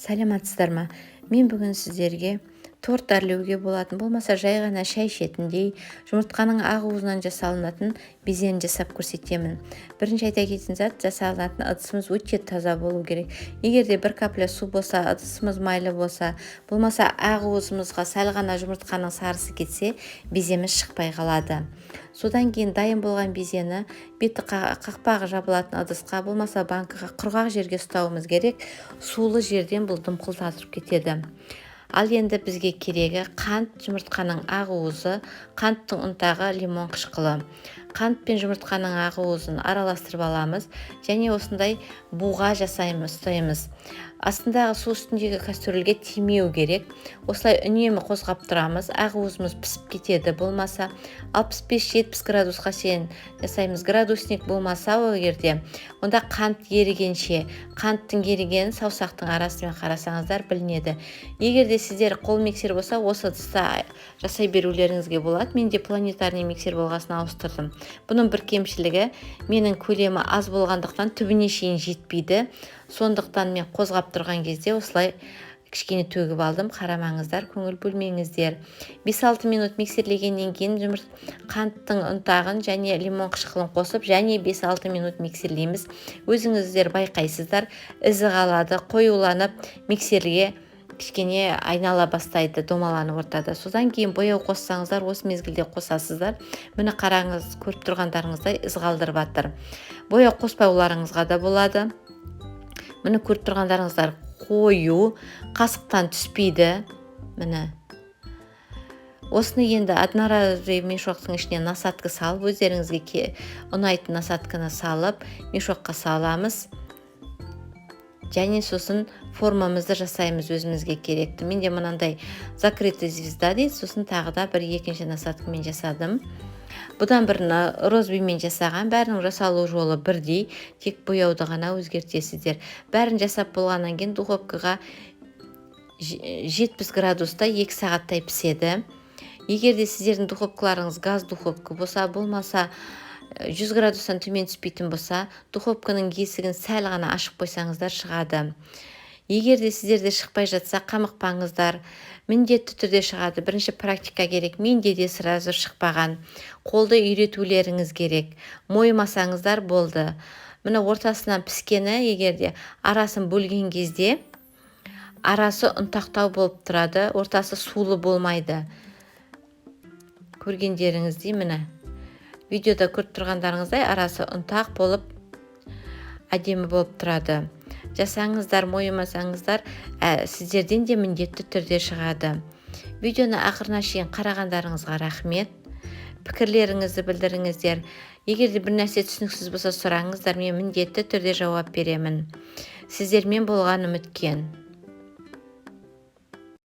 Саламатсыздар ма? Мен бүгін сіздерге торт әрлеуге болатын, болмаса жай ғана шай ішетіндей жұмыртқаның ақ уызынан жасалынатын безені жасап көрсетемін. Бірінші айта кететін зат, жасалынатын ыдысымыз өте таза болу керек. Егер де бір капля су болса, ыдысымыз майлы болса, болмаса ақ уызымызға сәл ғана жұмыртқаның сарысы кетсе, беземіз шықпай қалады. Содан кейін дайын болған безені беті қақпағы жабылатын ыдысқа, болмаса банкаға құрғақ жерге ұстауымыз керек. Сулы жерден бұл дымқылдатып кетеді. Ал енді бізге керегі қант, жұмыртқаның ақ уызы, қанттың ұнтағы, лимон қышқылы. Қант пен жұмыртқаның ақ уызын араластырып аламыз және осындай буға ұстаймыз. Астындағы су үстіндегі кастрөлге тимеу керек. Осылай үнемі қозғап тұрамыз. Ақ уызымыз пісіп кетеді. Болмаса 65-70 градусқа шейін жасаймыз. Градусник болмаса ол жерде, онда қант ерігенше, қанттың ерігенін саусақтың арасымен қарасаңыздар білінеді. Егер де сіздер қол миксер болса, осы ыдыста жасай берулеріңізге болады. Мен де планетарный миксер болғасын ауыстырдым. Бұның бір кемшілігі, менің көлемі аз болғандықтан түбіне шейін жетпейді. Сондықтан мен қозғап тұрған кезде осылай кішкене төгіп алдым. Қарамаңыздар, көңіл бөлмеңіздер. 5-6 минут миксерлегеннен кейін қанттың ұнтағын және лимон қышқылын қосып, және 5-6 минут миксерлейміз. Өзіңіздер байқайсыздар, ізі қалады, қоюланып миксерге кішкене айнала бастайды, домаланып ортада. Содан кейін бояу қоссаңыздар, осы мезгілде қосасыздар. Міне қараңыз, көріп тұрғандарыңыздай із қалдырып жатыр. Бояу қоспауларыңызға да болады. Міне көріп тұрғандарыңыздар қою, қасықтан түспейді. Міне. Осыны енді одноразовый мешоктың ішіне насадка салып, өздеріңізге ұнайтын насадканы салып, мешокқа саламыз. Және сосын формамызды жасаймыз өзімізге керекті. Менде мынандай закрытый звезда дейді, сосын тағы да бір екінші насадкамен жасадым. Бұдан бір розбимен жасаған, бәрінің жасалу жолы бірдей, тек бояуды ғана өзгертесіздер. Бәрін жасап болғаннан кейін духовкаға 70 градуста 2 сағаттай піседі. Егер де сіздердің духовкаларыңыз газ духовка болса, болмаса 100 градустан төмен түспейтін болса, духовканың есігін сәл ғана ашып қойсаңыздар шығады. Егер де сіздерде шықпай жатса, қамықпаңыздар, міндетті түрде шығады. Бірінші практика керек. Менде де сразу шықпаған. Қолды үйретулеріңіз керек. Мойымасаңыздар болды. Міне ортасынан піскені, егер де арасын бөлген кезде, арасы ұнтақтау болып тұрады, ортасы сулы болмайды. Көргендеріңіздей, міне видеода көріп тұрғандарыңыздай арасы ұнтақ болып, әдемі болып тұрады. Жасаңыздар, мойымасаңыздар, сіздерден де міндетті түрде шығады. Видеоны ақырына шейін қарағандарыңызға рахмет. Пікірлеріңізді білдіріңіздер. Егер де бір нәрсе түсініксіз болса сұраңыздар, мен міндетті түрде жауап беремін. Сіздермен болған үміткен.